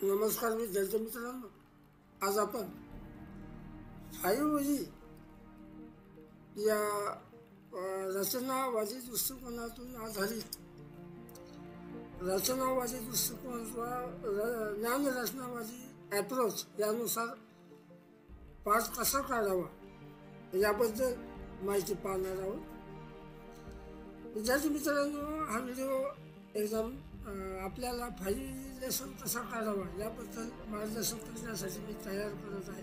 नमस्कार विद्यार्थी मित्रांनो, आज आपण 5G या रचनावादी दृष्टिकोनातून आधारित रचनावादी दृष्टिकोन ज्ञान रचनावादी ॲप्रोच यानुसार पाठ कसा काढावा याबद्दल माहिती पाहणार आहोत. विद्यार्थी मित्रांनो, हा व्हिडिओ एकदम आपल्याला 5G लेसन कसा काढावा याबद्दल मार्गदर्शन करण्यासाठी मी तयार करत आहे.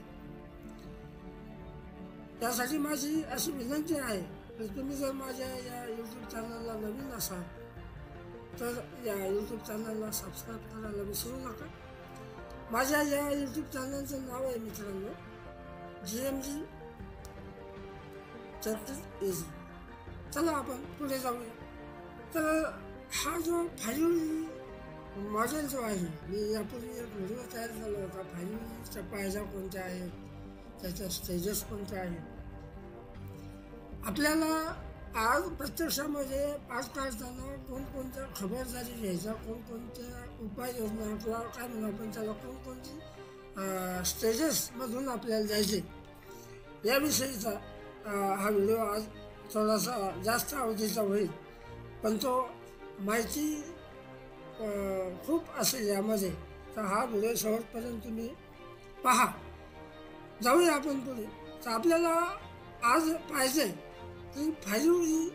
त्यासाठी माझी अशी विनंती आहे की तुम्ही जर माझ्या या यूट्यूब चॅनलला नवीन असाल तर या यूट्यूब चॅनलला सबस्क्राईब करायला विसरू नका. माझ्या या यूट्यूब चॅनलचं नाव आहे मित्रांनो GMG चर्चित इझी. चला आपण पुढे जाऊया. तर हा जो 5G मॉडेल जो आहे, मी यापूर्वी एक व्हिडिओ तयार झाला होता. 5Gच्या पायऱ्या कोणत्या आहेत, त्याच्या स्टेजेस कोणत्या आहेत. आपल्याला आज प्रत्यक्षामध्ये पाठ काढताना कोणकोणत्या खबरदारी घ्यायच्या, कोणकोणत्या उपाययोजना किंवा काय म्हणू आपण त्याला, कोणकोणती स्टेजेसमधून आपल्याला जायचे याविषयीचा हा व्हिडिओ आज थोडासा जास्त अवधीचा होईल, पण तो माहिती खूप असेल यामध्ये. तर हा व्हिडिओ शेवटपर्यंत तुम्ही पहा. जाऊया आपण पुढे. तर आपल्याला आज पाहिजे की 5G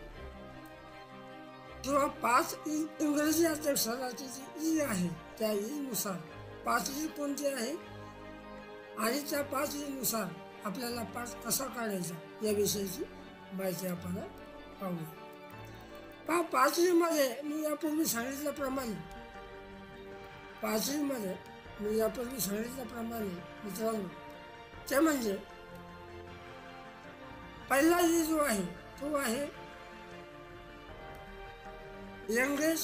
किंवा 5E इंग्रजी अक्षराची जी ई आहे त्या ईनुसार 5G कोणती आहे आणि त्या 5Eनुसार आपल्याला पाठ कसा काढायचा याविषयीची माहिती आपण पाहूया. 5Gमध्ये मी यापूर्वी सांगितल्याप्रमाणे मित्रांनो, ते म्हणजे पहिला ई जो आहे तो आहे लँग्वेज.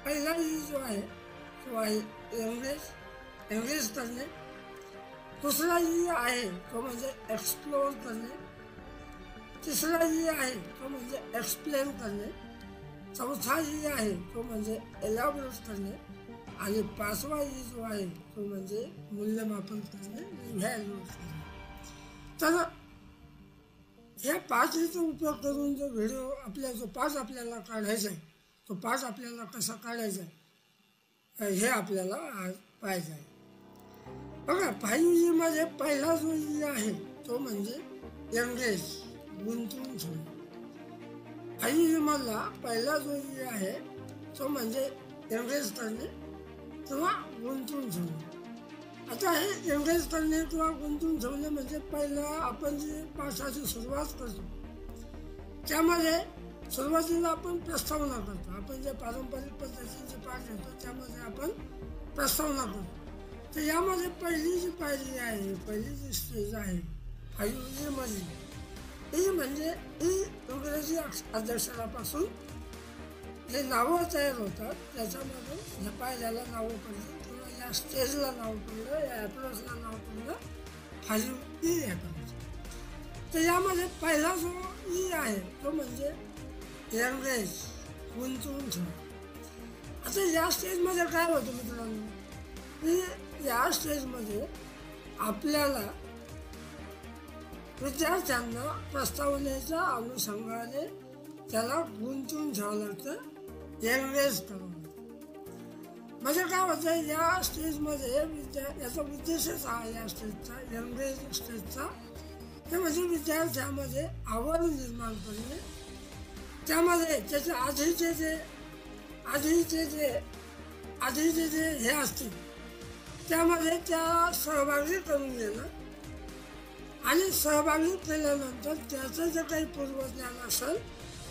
पहिला ई जो आहे तो आहे एंगेज करणे. दुसरा ई आहे तो म्हणजे एक्सप्लोर करणे. तिसरा ई आहे तो म्हणजे एक्सप्लेन करणे. चौथा ई आहे तो म्हणजे एलॅबोरेट करणे. आणि पाचवा ई जो आहे तो म्हणजे मूल्यमापन करणे, इव्हॅल्युएट करणे. तर ह्या 5Gचा उपयोग करून जो व्हिडिओ जो पाठ आपल्याला काढायचा आहे, तो पाठ आपल्याला कसा काढायचा आहे हे आपल्याला आज पाहायचं आहे. बघा, 5Gमध्ये पहिला जो ई आहे तो म्हणजे एंगेज, गुंतवून ठेवणे. 5Gमधला पहिला जो ई आहे तो म्हणजे एंगेज करणे किंवा गुंतवून ठेवणे. आता हे एंगेज करणे किंवा गुंतवून ठेवणे म्हणजे पहिलं आपण जी पाठाची सुरुवात करतो त्यामध्ये सुरुवातीला आपण प्रस्तावना करतो. आपण जे पारंपरिक पद्धतीचे पाठ घेतो त्यामध्ये आपण प्रस्तावना करतो. तर यामध्ये पहिली जी पायरी आहे, पहिली जी स्टेज आहे 5Gमध्ये, ई म्हणजे इंग्रजी अक्षरापासून जे नावं तयार होतात त्याच्यामधून ह्या पायऱ्याला नावं पडलं किंवा या स्टेजला नाव पडलं, या ॲप्रोचला नाव पडलं 5G ॲप्रोच. तर यामध्ये पहिला जो ई आहे तो म्हणजे एंगेज, गुंतवून ठेवणे. आता या स्टेजमध्ये काय होतं मित्रांनो, की या स्टेजमध्ये आपल्याला विद्यार्थ्यांना प्रस्तावनेच्या अनुषंगाने त्याला गुंतवून ठेवावं लागतं, एंगेज करावं लागतं. म्हणजे काय होतं, या स्टेजमध्ये याचा उद्देशच हा या स्टेजचा, एंगेज स्टेजचा, ते म्हणजे विद्यार्थ्यामध्ये आवड निर्माण करणे. त्यामध्ये त्याचे आधीचे जे हे असतील त्यामध्ये त्या सहभागी करून घेणं आणि सहभागी केल्यानंतर त्याचं जे काही पूर्वज्ञान असेल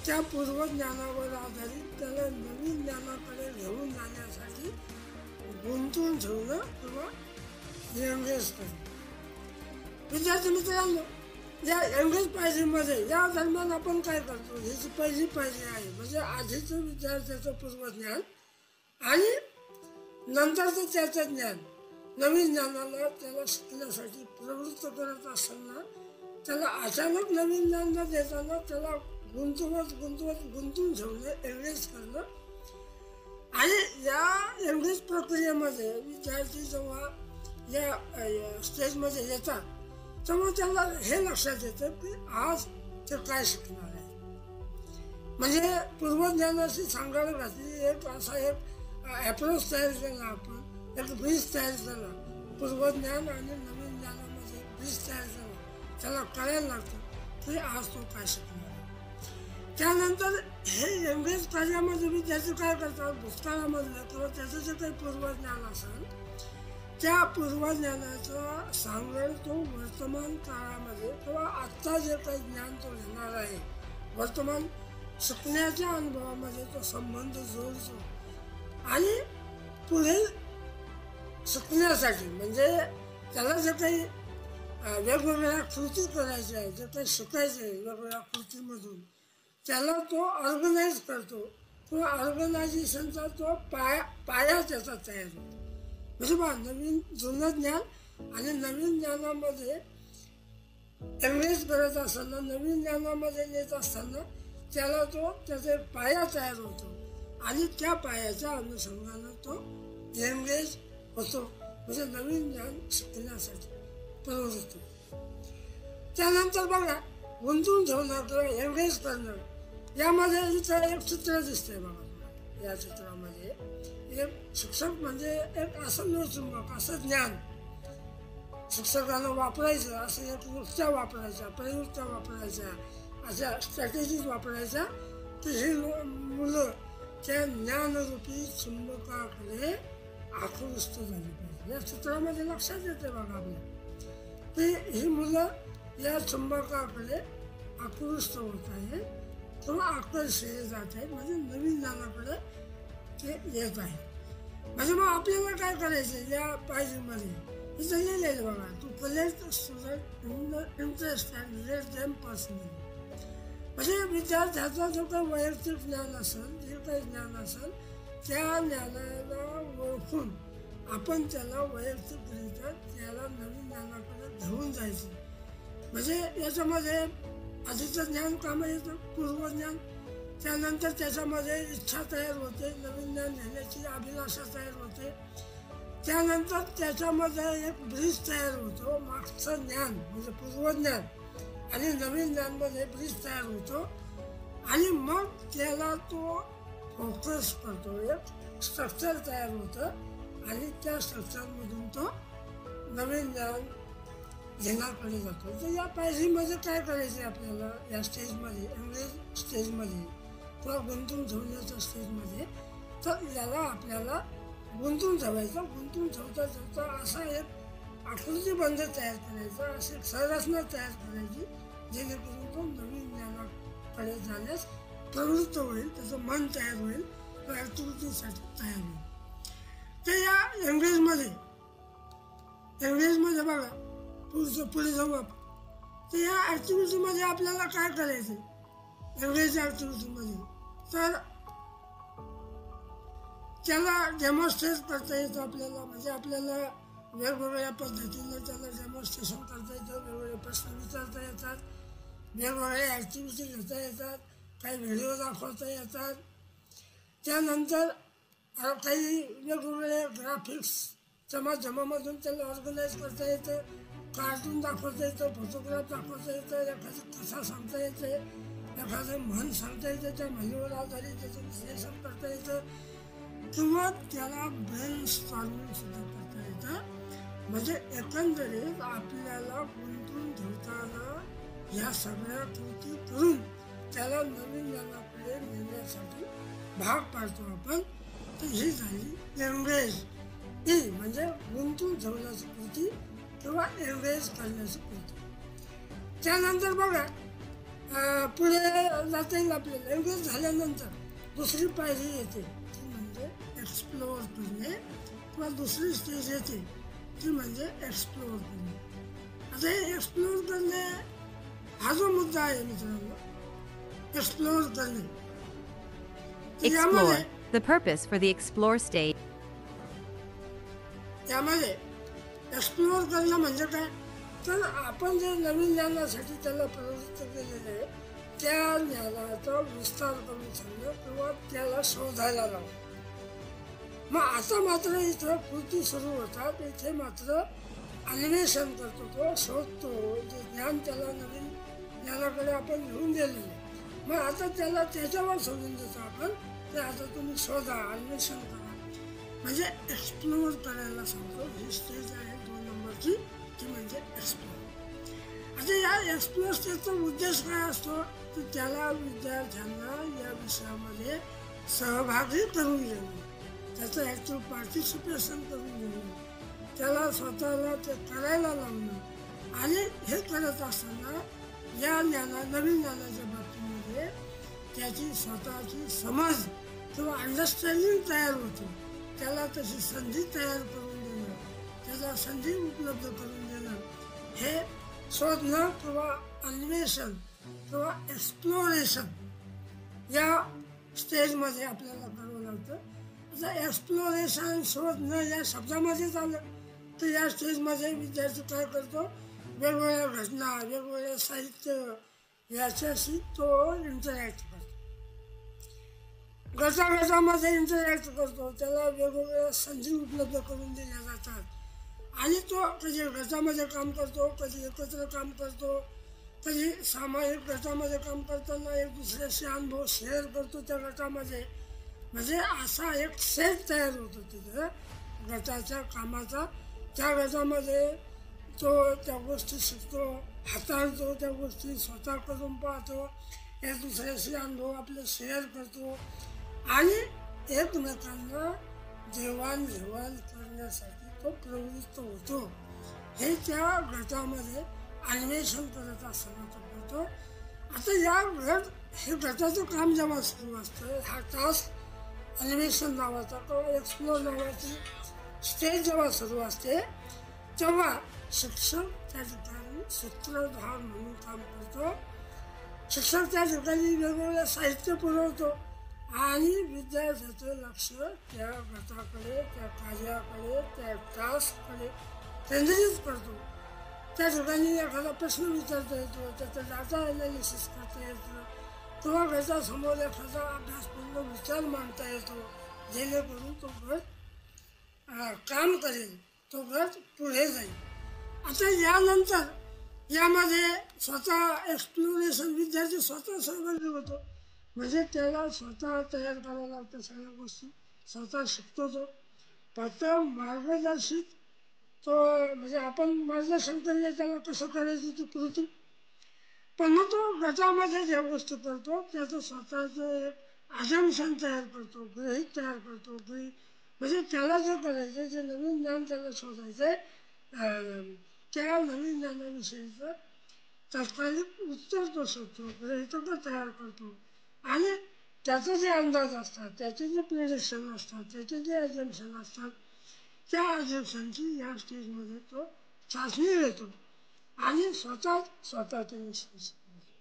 त्या पूर्वज्ञानावर आधारित त्याला नवीन ज्ञानाकडे घेऊन जाण्यासाठी गुंतवून ठेवणं किंवा एंगेज करणं. विद्यार्थी मित्रांनो, या एंगेज पायरीमध्ये या दरम्यान आपण काय करतो, ही जी पहिली पायरी आहे म्हणजे आधीचं विद्यार्थ्याचं पूर्वज्ञान आणि नंतरचं त्याचं ज्ञान, नवीन ज्ञानाला त्याला शिकण्यासाठी प्रवृत्त करत असताना त्याला अचानक नवीन ज्ञान न देताना त्याला गुंतवून ठेवणं, एंगेज करणं आणि या एवढीच प्रक्रियेमध्ये विद्यार्थी जेव्हा या स्टेजमध्ये येतात तेव्हा त्याला हे लक्षात येतं की आज ते काय शिकणार आहे. म्हणजे पूर्वज्ञानाशी सांगायला घातली एक असा एक अप्रोच तयार केला आपण, एक ब्रिज तयार केला. पूर्वज्ञान आणि नवीन ज्ञानामध्ये ब्रिज तयार केला. त्याला कळायला लागतं की आज तो काय शिकणार आहे. त्यानंतर हे एवढेच कार्यामध्ये विद्यार्थी काय करतात, भूतकाळामधलं किंवा त्याचं जे काही पूर्वज्ञान असेल त्या पूर्वज्ञानाचा सांगड तो वर्तमान काळामध्ये किंवा आत्ता जे काही ज्ञान तो घेणार आहे वर्तमान शिकण्याच्या अनुभवामध्ये तो संबंध जोडतो आणि पुढे शिकण्यासाठी म्हणजे त्याला जे काही वेगवेगळ्या कृती करायच्या आहे, जे काही शिकायचं आहे वेगवेगळ्या कृतीमधून त्याला तो ऑर्गनाईज करतो किंवा ऑर्गनायझेशनचा तो पाया त्याचा तयार होतो. म्हणजे बा नवीन जुनं ज्ञान आणि नवीन ज्ञानामध्ये एंगेज करत असताना नवीन ज्ञानामध्ये येत असताना त्याला तो त्याचा एक पाया तयार होतो आणि त्या पायाच्या अनुषंगानं तो एंगेज होतो म्हणजे नवीन ज्ञान शिकण्यासाठी प्रवृत्त होतो. त्यानंतर बघा गुंतवून ठेवणं किंवा एंगेज करणं यामध्ये इथं एक चित्र दिसतंय बघा. या चित्रामध्ये एक शिक्षक म्हणजे एक असं लोहचुंबक असं ज्ञान शिक्षकानं वापरायचं, असं एक युक्त्या वापरायच्या, प्रयुक्त्या वापरायच्या, अशा स्ट्रॅटेजीज वापरायच्या की ही मुलं त्या ज्ञानरूपी चुंबकाकडे आकृष्ट झाली पाहिजे. या चित्रामध्ये लक्षात येते बघा आपल्या की ही मुलं या चुंबकाकडे आकृष्ट होत आहे किंवा आकर्षित जात आहेत म्हणजे नवीन ज्ञानाकडे ते येत आहे. म्हणजे मग आपल्याला काय करायचं या पायरीमध्ये इथं लिहिलेलं बघा, to collect student in the interest and relate them personally. म्हणजे विद्यार्थ्याचा जो काही वैयक्तिक ज्ञान असेल जे काही ज्ञान असेल त्या ज्ञानाला ओळखून आपण त्याला वैयक्तिकरित्या त्याला नवीन ज्ञानाकडे घेऊन जायचं. म्हणजे याच्यामध्ये आधीचं ज्ञान कामं येतं पूर्वज्ञान, त्यानंतर त्याच्यामध्ये इच्छा तयार होते, नवीन ज्ञान घेण्याची अभिलाषा तयार होते, त्यानंतर त्याच्यामध्ये एक ब्रिज तयार होतो, मागचं ज्ञान म्हणजे पूर्वज्ञान आणि नवीन ज्ञानमध्ये ब्रिज तयार होतो आणि मग त्याला तो फोकस करतो, एक स्ट्रक्चर तयार होतं आणि त्या स्ट्रक्चरमधून तो नवीन ज्ञान घेण्याकडे जातो. तर या पायरीमध्ये काय करायचं आहे आपल्याला या स्टेजमध्ये इंग्रज स्टेजमध्ये किंवा गुंतून ठेवण्याच्या स्टेजमध्ये तर याला आपल्याला गुंतून ठेवायचं. गुंतून ठेवता ठेवता असा एक आकृतीबंध तयार करायचा, अशी संरचना तयार करायची जेणेकरून तो नवीन ज्ञानाकडे जाण्यास प्रवृत्त होईल, त्याचं मन तयार होईल, ॲक्टिव्हिटीसाठी तयार होईल. तर या एंगेजमध्ये बघा पुढे जाऊ आपण. तर या ॲक्टिव्हिटीमध्ये आपल्याला काय करायचं एंगेज ॲक्टिव्हिटीमध्ये तर त्याला डेमॉन्स्ट्रेट करता येतं आपल्याला. म्हणजे आपल्याला वेगवेगळ्या पद्धतीने त्याला डेमॉन्स्ट्रेशन करता येतं, वेगवेगळे प्रश्न विचारता येतात, वेगवेगळ्या ॲक्टिव्हिटी घेता येतात, काही व्हिडिओ दाखवता येतात, त्यानंतर काही वेगवेगळे ग्राफिक्सच्या माध्यमामधून त्याला ऑर्गनाईज करता येतं, कार्टून दाखवता येतं, फोटोग्राफ दाखवता येतं, एखादी कथा सांगता येते, एखादं म्हण सांगता येतं, त्या म्हणीवर आधारित त्याचं विश्लेषण करता येतं किंवा त्याला ब्रेन स्टॉर्मिंग सुद्धा करता येतं. म्हणजे एकंदरीत आपल्याला गुंतवून ठेवताना या सगळ्या कृती करून त्याला नवीन ज्ञानाकडे नेण्यासाठी भाग पाडतो आपण. तर ही झाली एंगेज म्हणजे गुंतवून ठेवण्याची कृती किंवा एंगेज करण्याची कृती. त्यानंतर बघा पुढे जाता येईल आपल्याला. एंगेज झाल्यानंतर दुसरी पायरी येते ती म्हणजे एक्सप्लोअर करणे किंवा दुसरी स्टेज येते ती म्हणजे एक्सप्लोअर करणे. आता हे एक्सप्लोअर करणे हा जो मुद्दा आहे मित्रांनो, एक्सप्लोअर करणे. Explore. The purpose for the explore stage. त्यामध्ये एक्सप्लोअर करणं म्हणजे काय तर आपण जे नवीन ज्ञानासाठी त्याला प्रवृत्त केलेलं आहे त्या ज्ञानाचा विस्तार करून सांगणं किंवा त्याला शोधायला लावणं. मग आता मात्र इथं कृती सुरू होतात. इथे मात्र अन्वेषण करतो, तो शोधतो, जे ज्ञान त्याला नवीन ज्ञानाकडे आपण घेऊन गेलेलं आहे. मग आता त्याला त्याच्यावर सोडून देतो आपण, ते आता तुम्ही शोधा, अन्वेषण करा, म्हणजे एक्सप्लोअर करायला सांगतो. ही स्टेज आहे 2 नंबरची, ती म्हणजे एक्सप्लोअर. आता या एक्सप्लोअर स्टेजचा उद्देश काय असतो, की त्याला विद्यार्थ्यांना या विषयामध्ये सहभागी करून घेणे, त्याचं ॲक्टिव्ह पार्टिसिपेशन करून घेणे, त्याला स्वतःला ते करायला लावणं. आणि हे करत असताना या नवीन ज्ञानाच्या बाबतीमध्ये त्याची स्वतःची समज किंवा अंडरस्टँडिंग तयार होते. त्याला तशी संधी तयार करून देणं, त्याला संधी उपलब्ध करून देणं, हे शोधणं किंवा अन्वेषण किंवा एक्सप्लोरेशन या स्टेजमध्ये आपल्याला करावं लागतं. आता एक्सप्लोरेशन शोधणं या शब्दामध्येच आलं तर या स्टेजमध्ये विद्यार्थी काय करतो, वेगवेगळ्या घटना, वेगवेगळ्या साहित्य याच्याशी तो इंटरॅक्ट करतो, गटागटामध्ये इंटरॅक्ट करतो, त्याला वेगवेगळ्या संधी उपलब्ध करून दिल्या जातात. आणि तो कधी गटामध्ये काम करतो, कधी एकत्र काम करतो, कधी सामायिक गटामध्ये काम करताना एक दुसऱ्याशी अनुभव शेअर करतो त्या गटामध्ये. म्हणजे असा एक सेट तयार होतो तिथं गटाच्या कामाचा. त्या गटामध्ये तो त्या गोष्टी शिकतो, हाताळतो, त्या गोष्टी स्वतः करून पाहतो, एक दुसऱ्याशी अनुभव आपले शेअर करतो आणि एकमेकांना देवाणघेवाण करण्यासाठी तो प्रवृत्त होतो. हे त्या गटामध्ये अन्वेषण करत असताना तो करतो. आता हे गटाचं काम जेव्हा सुरू असतं, हा टास्क अन्वेषण नावाचा किंवा एक्सप्लोर नावाची स्टेज जेव्हा सुरू असते, तेव्हा शिक्षक त्या ठिकाणी सूत्रधार म्हणून काम करतो. शिक्षक त्या ठिकाणी वेगवेगळं साहित्य पुरवतो आणि विद्यार्थ्याचं लक्ष त्या गटाकडे, त्या कार्याकडे, त्या टास्ककडे केंद्रित करतो. त्या ठिकाणी एखादा प्रश्न विचारता येतो, त्याचा डाटा ॲनालिसिस करता येतं किंवा गटासमोर एखादा अभ्यासपूर्ण विचार मांडता येतो, जेणेकरून तो गट काम करेल, तो गट पुढे जाईल. आता यानंतर यामध्ये स्वतः एक्सप्लोरेशन, विद्यार्थी स्वतः सहभागी होतो, म्हणजे त्याला स्वतः तयार करावं लागतं सगळ्या गोष्टी, स्वतः शिकतो. तो फक्त मार्गदर्शित, तो म्हणजे आपण मार्गदर्शन केले त्याला कसं करायची ती कृती, पण मग तो गटामध्ये ज्या गोष्टी करतो त्याचं स्वतःचं एक अजम्पशन तयार करतो, गृहीत तयार करतो. म्हणजे त्याला जे करायचं, जे नवीन ज्ञान त्याला शोधायचं आहे, त्या नवीन ज्ञानाविषयीचं तात्कालिक उत्तर तो शोधतो, गृहीतकं तयार करतो. आणि त्याचे जे अंदाज असतात, त्याचे जे प्रिडिक्शन असतात, त्याचे जे अजम्पशन असतात, त्या अजम्पशनची या स्टेजमध्ये तो चाचणी घेतो आणि स्वतः ते विषय शिकतो.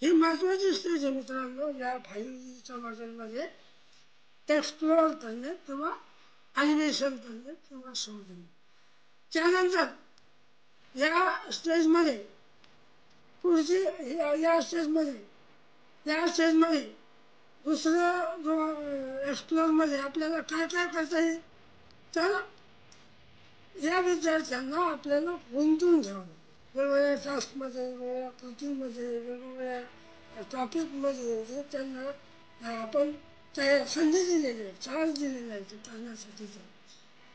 ही महत्त्वाची स्टेज आहे मित्रांनो या 5Eच्या मॉडेलमध्ये. एक्सप्लोअर करणे किंवा अन्वेषण करणे किंवा शोधणे. त्यानंतर या स्टेजमध्ये पुढची या स्टेजमध्ये दुसरं जो एक्सप्लोअरमध्ये आपल्याला काय काय करता येईल, तर या विद्यार्थ्यांना आपल्याला गुंतून घ्यावं, वेगवेगळ्या टास्कमध्ये, वेगवेगळ्या कृतीमध्ये, वेगवेगळ्या टॉपिकमध्ये जे त्यांना आपण त्या संधी दिलेली आहे, चान्स दिलेला आहे ते करण्यासाठीचं,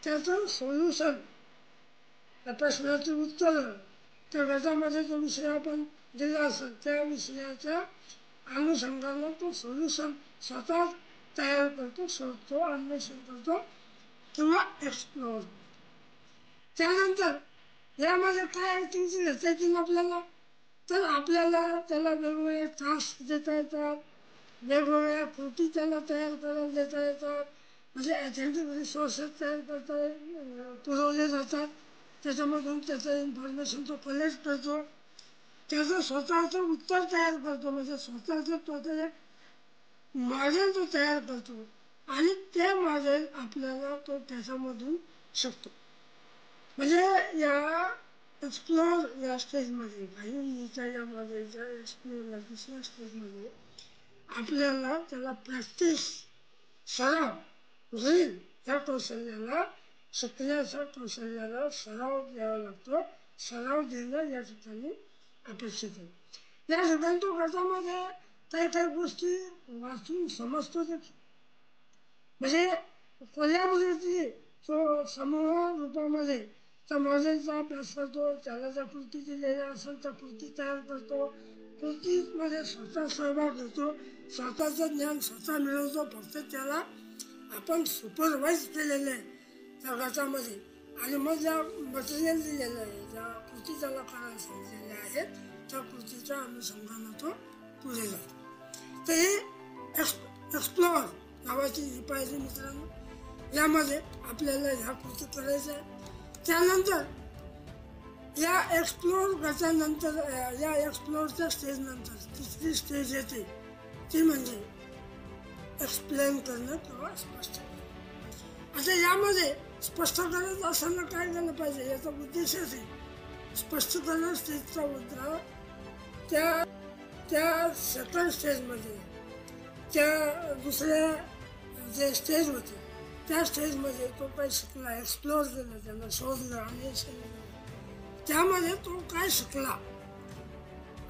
त्याचं सोल्युशन, त्या प्रश्नाची उत्तरं, त्या गटामध्ये जो विषय आपण दिला असेल त्या विषयाच्या अनुषंगानं तो सोल्युशन स्वतः तयार करतो, शोधतो, अन्वेषण करतो किंवा एक्सप्लोअर. त्यानंतर यामध्ये काय ॲक्टिव्हिटी घेता येतील आपल्याला, तर आपल्याला त्याला वेगवेगळे टास्क देता येतात, वेगवेगळ्या कृती त्याला तयार करायला देता येतात, म्हणजे ॲथेंटिक रिसोर्सेस तयार पुरवले जातात. त्याच्यामधून त्याचं इन्फॉर्मेशन तो कलेक्ट करतो, त्याचं स्वतःचं उत्तर तयार करतो, म्हणजे स्वतःचं एक मॉडेल तो तयार करतो आणि ते मॉडेल आपल्याला तो त्याच्यामधून शिकतो. म्हणजे या एक्सप्लोअर या स्टेजमध्ये, 5Eच्या या मॉडेलच्या एक्सप्लोअर या दुसऱ्या स्टेजमध्ये आपल्याला त्याला प्रॅक्टिस, सराव, रील त्या कौशल्याला शिकण्याच्या कौशल्याला सराव द्यावा लागतो. सराव देणं या ठिकाणी अपेक्षित आहे. या ठिकाणी तो गटामध्ये काही काही गोष्टी वाचून समजतो देखील. म्हणजे कोल्हापुराची तो समूह रूपामध्ये त्या मॉडेलचा अभ्यास करतो. त्याला ज्या कृती दिलेल्या असेल त्या कृती तयार करतो. कृतीमध्ये स्वतः सहभाग घेतो. स्वतःचं ज्ञान स्वतः मिळवतो. फक्त त्याला आपण सुपरवाईज केलेलं आहे त्या गटामध्ये. आणि मग ज्या मटेरियल दिलेलं आहे, ज्या कृती त्याला करायला सांगितलेल्या आहेत त्या कृतीच्या अनुषंगानं तो पुढे जातो. तर ही एक्सप्लोअर नावाची ही पाहिजे मित्रांनो. यामध्ये आपल्याला ह्या कृती करायच्या आहे. त्यानंतर या एक्सप्लोअर गटानंतर या एक्सप्लोअरच्या स्टेजनंतर तिसरी स्टेज येते ती म्हणजे एक्सप्लेन करणं किंवा स्पष्ट करणं. आता यामध्ये स्पष्ट करत असताना काय केलं पाहिजे याचा उद्देशच आहे. स्पष्टीकरण स्टेजचा मुद्दा त्या सेकंड स्टेजमध्ये त्या दुसऱ्या जे स्टेज होते त्या स्टेजमध्ये तो काही शिकला, एक्सप्लोअर केलं, त्याला शोधलं आणि त्यामध्ये तो काय शिकला,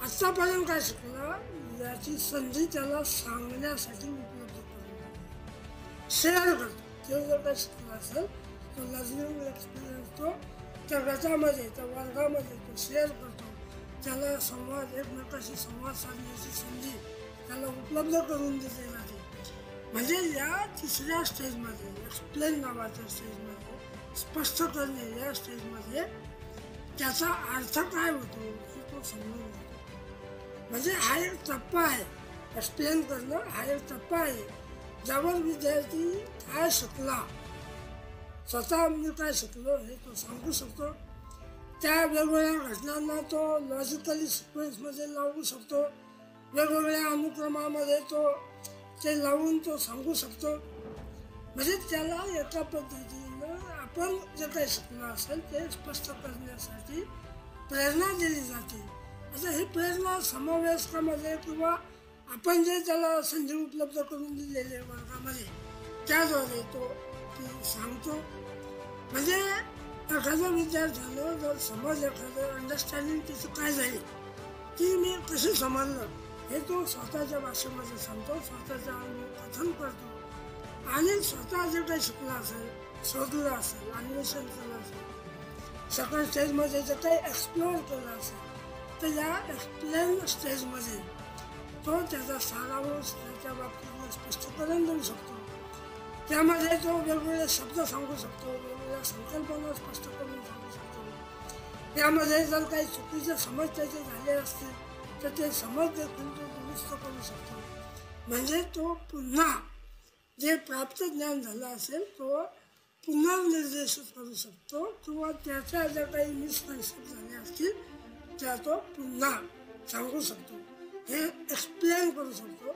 आत्तापर्यंत काय शिकला याची संधी त्याला सांगण्यासाठी उपलब्ध करून शेअर करतो. ते जर काय शिकला असेल तो लर्निंग एक्सपिरियन्स तो त्या गटामध्ये त्या वर्गामध्ये तो शेअर करतो. त्याला संवाद एकमेकाशी संवाद साधण्याची संधी त्याला उपलब्ध करून दिली जाते. म्हणजे या तिसऱ्या स्टेजमध्ये एक्सप्लेन नावाच्या स्टेजमध्ये स्पष्ट करणे या स्टेजमध्ये त्याचा अर्थ काय होतो हे तो समजून घेतो. म्हणजे हा एक टप्पा आहे. एक्सप्लेन करणं हा एक टप्पा आहे ज्यावर विद्यार्थी काय शिकला, स्वतः मी काय शिकलो हे तो सांगू शकतो. त्या वेगवेगळ्या घटनांना तो लॉजिकली सिक्वेन्समध्ये लावू शकतो. वेगवेगळ्या अनुक्रमामध्ये तो ते लावून तो सांगू शकतो. म्हणजे त्याला एका पद्धतीनं आपण जे काही शिकलं असेल ते स्पष्ट करण्यासाठी प्रेरणा दिली जाते. आता ही प्रेरणा समावेशकामध्ये किंवा आपण जे त्याला संधी उपलब्ध करून दिलेले वर्गामध्ये त्याद्वारे तो सांगतो. म्हणजे एखाद्या विद्यार्थ्यानं जर समज एखादं अंडरस्टँडिंग त्याची काय झाली ती मी कशी समजलं हे तो स्वतःच्या भाषेमध्ये सांगतो, स्वतःचा अनुभव कथन करतो आणि स्वतः जे काही शिकला असेल, शोधलं असेल, अन्वेषण केलं असेल, सेकंड स्टेजमध्ये जे काही एक्सप्लोअर केलं असेल तर या एक्सप्लेन स्टेजमध्ये तो त्याचा सारांश त्याच्या बाबतीत स्पष्टीकरण देऊ शकतो. त्यामध्ये तो वेगवेगळे शब्द सांगू शकतो, वेगवेगळ्या संकल्पना स्पष्ट करून सांगू शकतो. त्यामध्ये जर काही चुकीचे समज त्याचे झाले असतील तर ते समज देखील तो दुरुस्त करू शकतो. म्हणजे तो पुन्हा जे प्राप्त ज्ञान झालं असेल तो पुनर्निर्देशित करू शकतो किंवा त्याच्या ज्या काही मिसकन्सेप्ट झाले असतील त्या तो पुन्हा सांगू शकतो. हे एक्सप्लेन करू शकतो,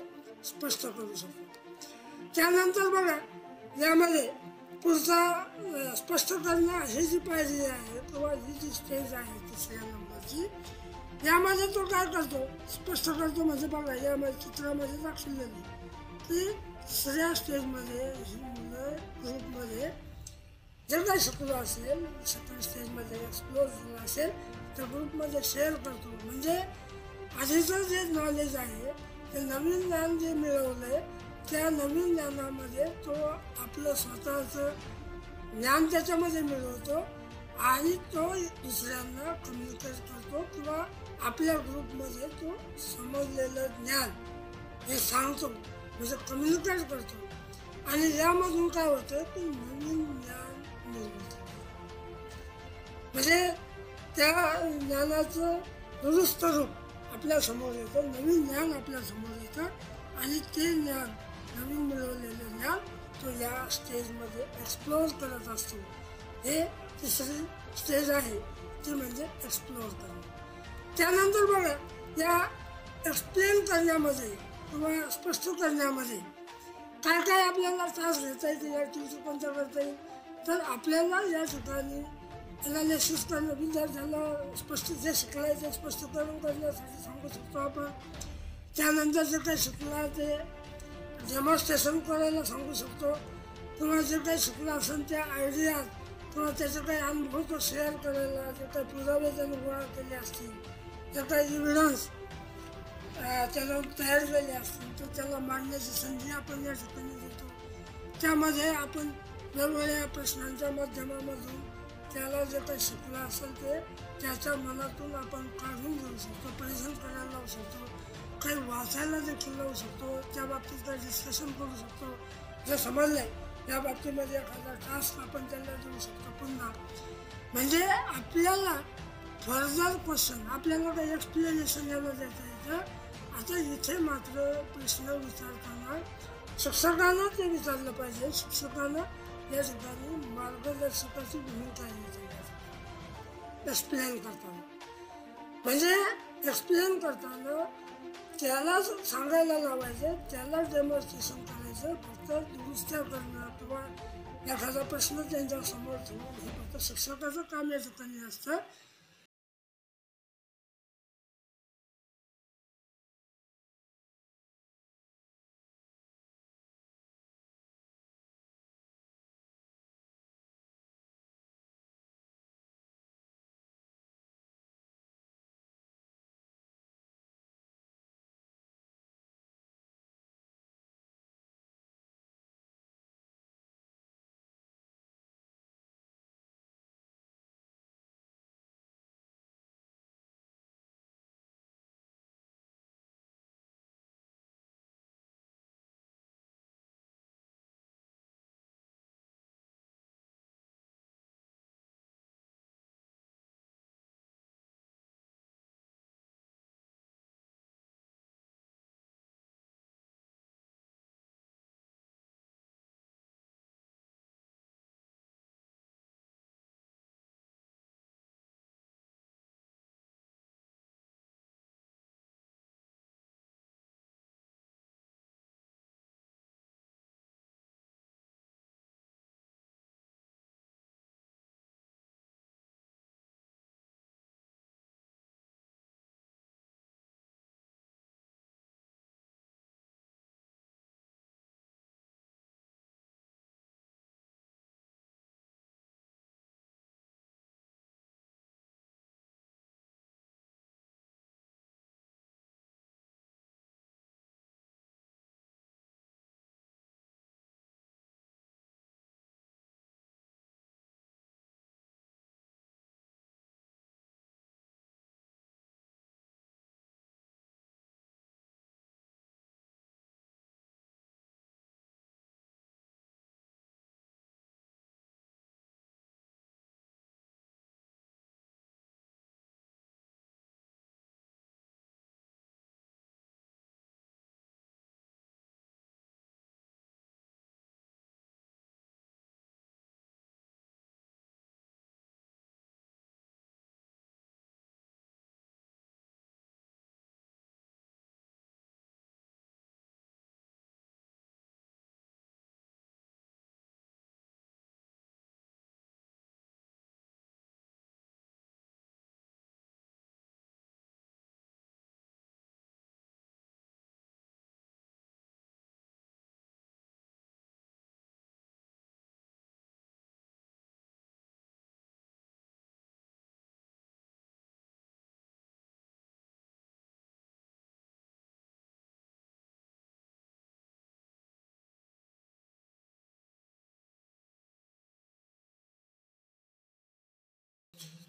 स्पष्ट करू शकतो. त्यानंतर बघा यामध्ये पुढचा स्पष्ट करणं ही जी पायरी आहे किंवा ही जी स्टेज आहे तिसऱ्या नंबरची यामध्ये तो काय करतो, स्पष्ट करतो. म्हणजे बघा यामध्ये चित्रामध्ये दाखवलेली की तिसऱ्या स्टेजमध्ये ही मुलं ग्रुपमध्ये जे काही शिकलो असेल, सेकंड स्टेजमध्ये एक्सप्लोर झालं असेल तर ग्रुपमध्ये शेअर करतो. म्हणजे आधीचं जे नॉलेज आहे ते नवीन ज्ञान जे मिळवलं आहे त्या नवीन ज्ञानामध्ये तो आपलं स्वतःचं ज्ञान त्याच्यामध्ये मिळवतो आणि तो दुसऱ्यांना कम्युनिकेट करतो किंवा आपल्या ग्रुपमध्ये तो समजलेलं ज्ञान हे सांगतो, म्हणजे कम्युनिकेट करतो. आणि यामधून काय होतं की नवीन ज्ञान मिळवतं. म्हणजे त्या ज्ञानाचं दुरुस्त रूप आपल्या समोर येतं, नवीन ज्ञान आपल्या समोर येतं आणि ते ज्ञान नवीन मिळवलेलं ज्ञान तो या स्टेजमध्ये एक्सप्लोअर करत असतो. हे तिसरी स्टेज आहे ती म्हणजे एक्सप्लोअर करणं. त्यानंतर बघा या एक्सप्लेन करण्यामध्ये किंवा स्पष्ट करण्यामध्ये काय काय आपल्याला त्रास घेता येईल, ॲक्टिव्हिटी कोणत्या करता येईल. तर आपल्याला या ठिकाणी ॲनालिसिस करणं, विद्यार्थ्याला स्पष्ट जे शिकलाय ते स्पष्टीकरण करण्यासाठी सांगू शकतो आपण. त्यानंतर जे काही शिकला ते डेमॉन्स्ट्रेशन करायला सांगू शकतो किंवा जे काही शिकलं असेल त्या आयडिया किंवा त्याचे काही अनुभव तो शेअर करायला, जे काही पुरावे त्याने गोळा केले असतील, जे काही इव्हिडन्स त्याला तयार केले असतील तर त्याला मांडण्याची संधी आपण या ठिकाणी देतो. त्यामध्ये आपण वेगवेगळ्या प्रश्नांच्या माध्यमामधून त्याला जे काही शिकलं असेल ते त्याच्या मनातून आपण काढून घेऊ शकतो, प्रेझेंट करायला लावू शकतो, काही वाचायला देखील लावू शकतो, त्या बाबतीत काही डिस्कशन करू शकतो. जे समजलंय या बाबतीमध्ये एखादा टास्क आपण त्यांना देऊ शकतो. पुन्हा म्हणजे आपल्याला फर्दर क्वेश्चन, आपल्याला काही एक्सप्लेनेशन याला देता येतं. आता इथे मात्र प्रश्न विचारताना शिक्षकांना ते विचारलं पाहिजे. शिक्षकांना या ठिकाणी मार्गदर्शकाची भूमिका आहे एक्सप्लेन करताना. म्हणजे एक्सप्लेन करताना त्याला सांगायला लावायचं, त्याला डेमॉन्स्ट्रेशन करायचं. फक्त दुरुस्त्या करणं किंवा एखादा प्रश्न त्यांच्या समोर ठेवून हे फक्त शिक्षकाचं काम या ठिकाणी असतं.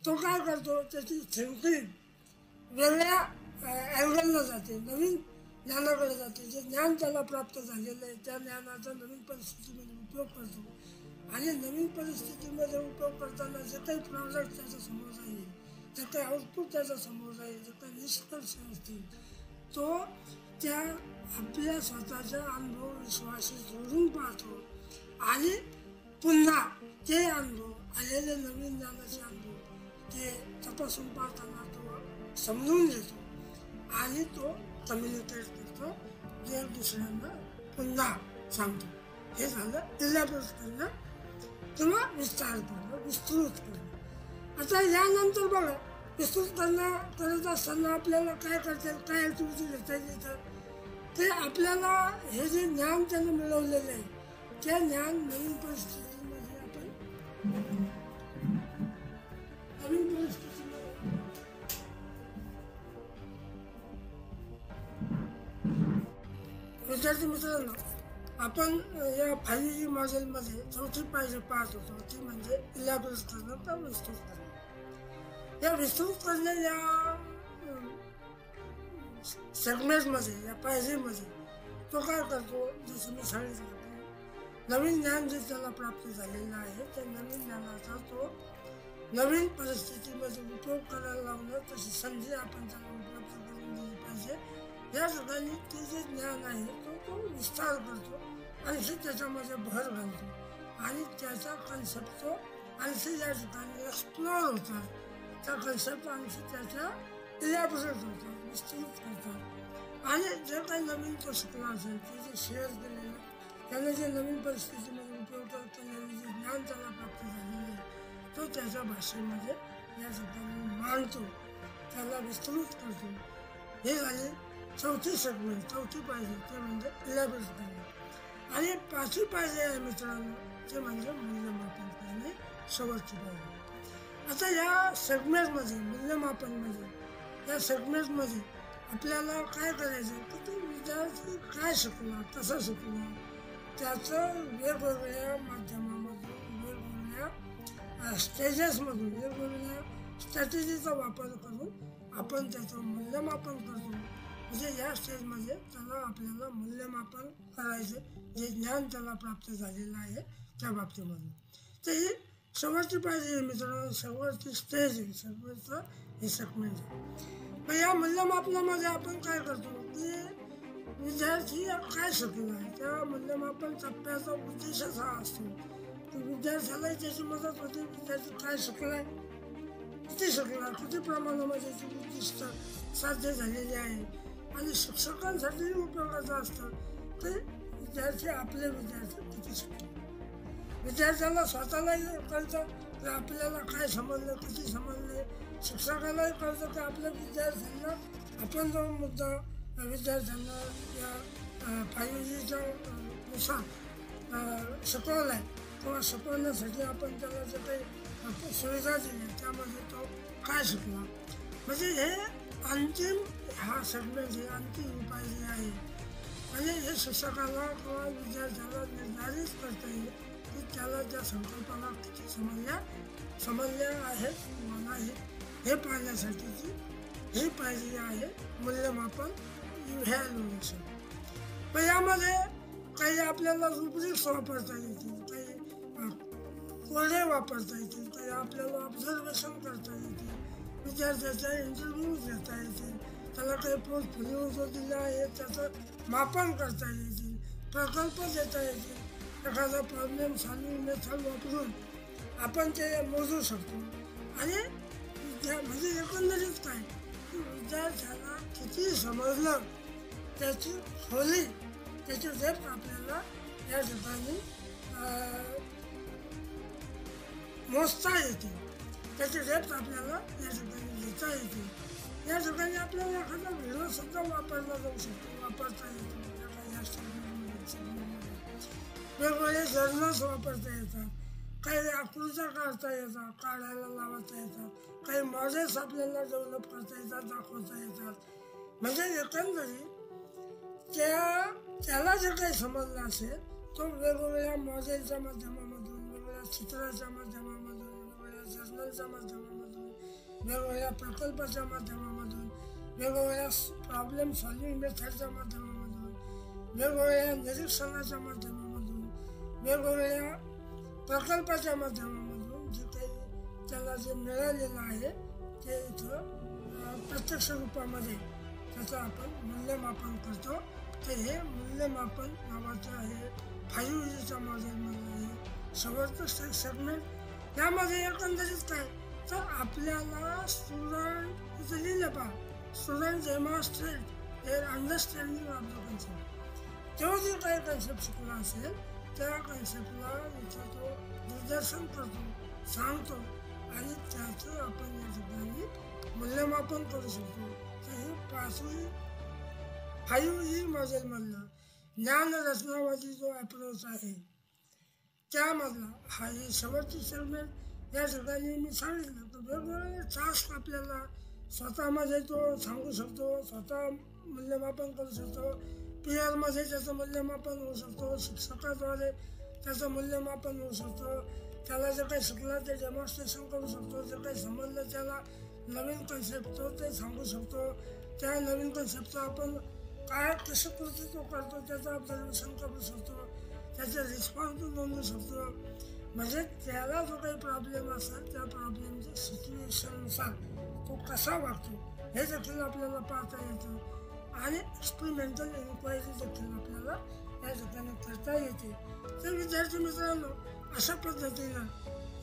तो काय करतो, त्याची थिंकिंग वेगळ्या अँगलला जाते, नवीन ज्ञानाकडे जाते. जे ज्ञान त्याला प्राप्त झालेलं आहे त्या ज्ञानाचा नवीन परिस्थितीमध्ये उपयोग करतो. आणि नवीन परिस्थितीमध्ये उपयोग करताना जे काही प्रॉडक्ट त्याच्या समोर राहील, जे काही आउटपुट त्याच्या समोर राहील, जे काही निष्कर्ष असतील, तो त्या आपल्या स्वतःच्या अनुभव विश्वाशी जोडून पाहतो. आणि पुन्हा ते अनुभव, आलेले नवीन ज्ञानाचे अनुभव ते तपासून पाहताना तो समजून घेतो आणि तो कम्युनिकेट करतो, जे दुसऱ्यांना पुन्हा सांगतो. हे झालं इलॅबोरेट करणं किंवा विस्तार करणं, विस्तृत करणं. आता यानंतर बघा, विस्तृत करत असताना आपल्याला काय करता येईल, काय ॲक्टिव्हिटी घेता येतं, ते आपल्याला हे जे ज्ञान त्यानं मिळवलेलं आहे ते ज्ञान नवीन परिस्थितीमध्ये आपण नवीन परिस्थितीमध्ये विद्यार्थी मित्रांनो, आपण या 5G मॉडेलमध्ये चौथी पायरी पाहत होतो, ती म्हणजे इलॅबोरेट करणं किंवा विस्तृत करणं. या विस्तृत करणं या सेगमेंटमध्ये, या पायरीमध्ये तो काय करतो, जसं मी सांगितलं, नवीन ज्ञान जे त्याला प्राप्त झालेलं आहे त्या नवीन ज्ञानाचा तो नवीन परिस्थितीमध्ये उपयोग करायला लावणं, तशी संधी आपण त्याला उपलब्ध करून दिली पाहिजे. या ठिकाणी ते जे ज्ञान आहे तो विस्तार करतो, आणखी त्याच्यामध्ये भर घालतो आणि त्याचा कन्सेप्ट तो आणखी या ठिकाणी एक्सप्लोअर होतात. त्या कन्सेप्ट आणखी त्याच्या इलॅबोरेट होतात, विस्तृत करतात आणि जे काही नवीन तो शिकला असेल ते जे शेअर केलेलं, त्याने जे नवीन परिस्थितीमध्ये उपयोग केलेलं जे ज्ञान त्याला प्राप्त झालेलं आहे तो त्याच्या भाषेमध्ये या ठिकाणी मांडतो, त्याला विस्तृत करतो. हे झाले चौथी सेगमेंट, चौथी पायरी, ते म्हणजे इलॅबोरेट करणे. आणि पाचवी पायरी आहे मित्रांनो, ते म्हणजे मूल्यमापन करणे, शेवटची पायरी. आता या सेगमेंटमध्ये, मूल्यमापनमध्ये, या सेगमेंटमध्ये आपल्याला काय करायचं की तो विद्यार्थी काय शिकला, कसा शिकला, त्याचं वेगवेगळ्या माध्यमामधून, वेगवेगळ्या स्टेजेसमधून, वेगवेगळ्या स्ट्रॅटेजीचा वापर करून आपण त्याचं मूल्यमापन करतो. म्हणजे या स्टेजमध्ये त्याला आपल्याला मूल्यमापन करायचं, जे ज्ञान त्याला प्राप्त झालेलं आहे त्या बाबतीमध्ये. तर ही शेवटची पाहिजे मित्रांनो, शेवटची स्टेज आहे, शेवटचं हे सेगमेंट आहे. पण या मूल्यमापनामध्ये आपण काय करतो की विद्यार्थी काय शिकला आहे, त्या मूल्यमापन टप्प्याचा उद्देश असा असतो की विद्यार्थ्यालाही त्याची मदत होते, विद्यार्थी काय शिकलाय, किती शिकला, किती प्रमाणामध्ये त्याची उद्दिष्ट साध्य झालेली आहे. आणि शिक्षकांसाठी उपयोगाचं असतं की विद्यार्थी, आपले विद्यार्थी किती शिकले. विद्यार्थ्याला स्वतःलाही कळतं की आपल्याला काय समजलं, किती समजले. शिक्षकालाही कळतं की आपल्या विद्यार्थ्यांना आपण जो मुद्दा विद्यार्थ्यांना या 5Gच्या नुसार शिकवला आहे किंवा शिकवण्यासाठी आपण त्याला जे काही सुविधा दिल्या त्यामध्ये तो काय शिकला. म्हणजे हे अंतिम हा सेगमेंट, हे अंतिम उपाय जे आहे, म्हणजे हे शिक्षकाला किंवा विद्यार्थ्याला निर्धारित करता येईल की त्याला त्या संकल्पना किती समजल्या आहेत किंवा नाही हे पाहण्यासाठीची ही पायरी आहे मूल्यमापन, इव्हॅल्युएशन. पण यामध्ये काही आपल्याला रुब्रिक्स वापरता येतील, काही कोडे वापरता येतील, काही आपल्याला ऑब्झर्वेशन करता येतील, विद्यार्थ्याचा इंटरव्ह्यू घेता येतील, त्याला काही पोर्टफोलिओ जो दिला आहे त्याचं मापन करता येतील, प्रकल्प देता येतील. एखादा प्रॉब्लेम सॉल्व्हिंग मेथड वापरून आपण ते मोजू शकतो. आणि म्हणजे एकंदरीत काय की विद्यार्थ्याला किती समजलं, त्याची खोली, त्याची डेप्थ आपल्याला या ठिकाणी मोजता येते, त्याची डेप्थ आपल्याला या ठिकाणी घेता येते. या ठिकाणी आपल्याला एखादा व्हिडिओ सुद्धा वापरला जाऊ शकतो, वापरता येतो. वेगवेगळे जर्नल्स वापरता येतात, काही आकृत्या काढता येतात, काढायला लावता येतात, काही मॉडेल्स आपल्याला डेव्हलप करता येतात, दाखवता येतात. म्हणजे एकंदरीत त्याला जे काही समजलं असेल तो वेगवेगळ्या मॉडेलच्या माध्यमामधून, वेगवेगळ्या चित्राच्या माध्यमामधून, वेगवेगळ्या जर्नलच्या माध्यमामधून, वेगवेगळ्या प्रकल्पाच्या माध्यमामधून, वेगवेगळ्या प्रॉब्लेम सॉल्व्हिंग मेथडच्या माध्यमामधून, वेगवेगळ्या निरीक्षणाच्या माध्यमामधून, वेगवेगळ्या प्रकल्पाच्या माध्यमामधून जे काही त्याला जे मिळालेलं आहे ते इथं प्रत्यक्ष रूपामध्ये त्याचं आपण मूल्यमापन करतो. तर हे मूल्यमापन नावाचं आहे 5Gच्या मॉडेलमध्ये आहे शेवटचं सेगमेंट. यामध्ये एकंदरीत काय तर आपल्याला स्टुडंट इथं लिहिलं पहा, student demonstrate their understanding of the concept. तो जे काही कन्सेप्ट शिकला असेल त्या कन्सेप्टला इथं तो निदर्शन करतो, सांगतो आणि त्याचं आपण या ठिकाणी मूल्यमापन करू शकतो. तर हे 5G मॉडेलमधलं ज्ञान रचनावादी जो अप्रोच आहे त्यामधला हा हे शेवटची सेगमेंट या ठिकाणी मी सांगितलं तर वेगवेगळे टास्क आपल्याला स्वतःमध्ये तो सांगू शकतो, स्वतः मूल्यमापन करू शकतो, पीआरमध्ये त्याचं मूल्यमापन होऊ शकतो, शिक्षकाद्वारे त्याचं मूल्यमापन होऊ शकतो, त्याला जे काही शिकलं ते डेमॉन्स्ट्रेशन करू शकतो, जे काही समजलं त्याला नवीन कन्सेप्ट ते सांगू शकतो, त्या नवीन कन्सेप्टचं आपण काय कसं कृती तो करतो त्याचं ऑब्झर्वेशन करू शकतो, त्याचे रिस्पॉन्स नोंदवू शकतो. म्हणजे त्याला जो काही प्रॉब्लेम असेल त्या प्रॉब्लेमच्या सिच्युएशननुसार तो कसा वागतो हे देखील आपल्याला पाहता येतं आणि एक्सपेरिमेंटल इन्क्वायरी देखील आपल्याला या ठिकाणी करता येते. तर विद्यार्थी मित्रांनो, अशा पद्धतीनं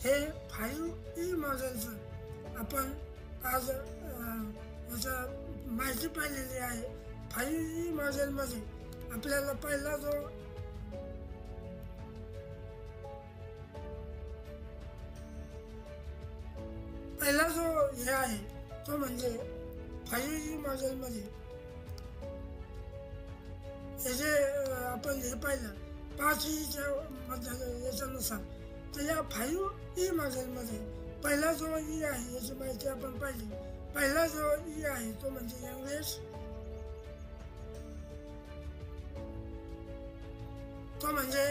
हे 5E मॉडेलचं आपण आज याचा माहिती पाहिलेली आहे. 5E मॉडेलमध्ये आपल्याला पहिला जो हे आहे तो म्हणजे 5E मॉडेलमध्ये हे जे आपण हे पाहिलं 5Eच्या याच्यानुसार, तर या 5E मॉडेलमध्ये पहिला जो ई आहे याची माहिती आपण पाहिली. पहिला जो ई आहे तो म्हणजे इंग्लिश, तो म्हणजे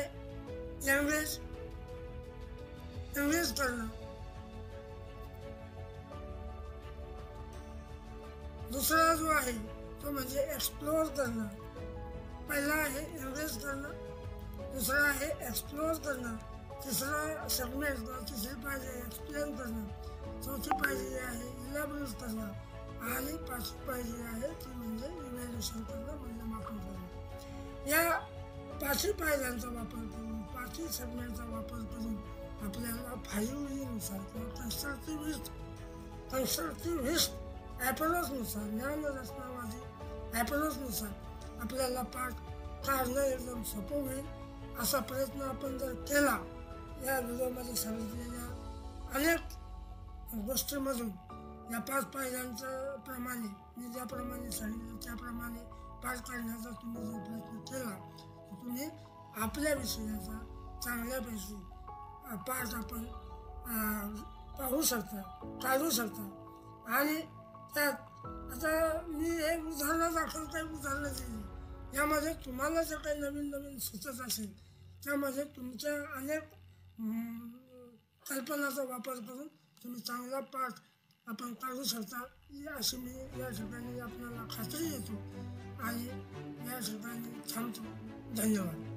इंग्लिश करणं. दुसरा जो आहे तो म्हणजे एक्सप्लोर करणं. पहिला आहे इंग्लिश करणं, दुसरा आहे एक्सप्लोर करणं, तिसरा सेगमेंट तिसरी पायरी एक्सप्लेन करणं, चौथी पायरी आहे इलॅबोरेट करणं आणि पाचवी पायरी आहे ती म्हणजे इव्हॅल्युएशन करणं, मूल्यमापन करणं. या पाचही पायऱ्यांचा वापर करून, पाचही सेगमेंटचा वापर करून आपल्याला 5E नुसार किंवा कन्स्ट्रक्टिव्हिस्ट ॲप्रोचनुसार, ज्ञानरचनावादी ॲप्रोचनुसार आपल्याला पाठ काढणं एकदम सोपं होईल. असा प्रयत्न आपण जर केला, या व्हिडिओमध्ये सांगितलेल्या अनेक गोष्टीमधून या 5 पायऱ्यांच्या प्रमाणे मी ज्याप्रमाणे सांगितलं त्याप्रमाणे पाठ काढण्याचा तुम्ही जर प्रयत्न केला तर तुम्ही आपल्या विषयाचा चांगल्यापैकी पाठ आपण पाहू शकता, काढू शकता. आणि त्यात आता मी हे उदाहरणादाखल काही उदाहरणं दिली, यामध्ये तुम्हाला जर काही नवीन सुचत असेल त्यामध्ये तुमच्या अनेक कल्पनाचा वापर करून तुम्ही चांगला पाठ आपण काढू शकता, अशी मी या ठिकाणी आपल्याला खात्री देतो आणि या ठिकाणी थांबतो. धन्यवाद.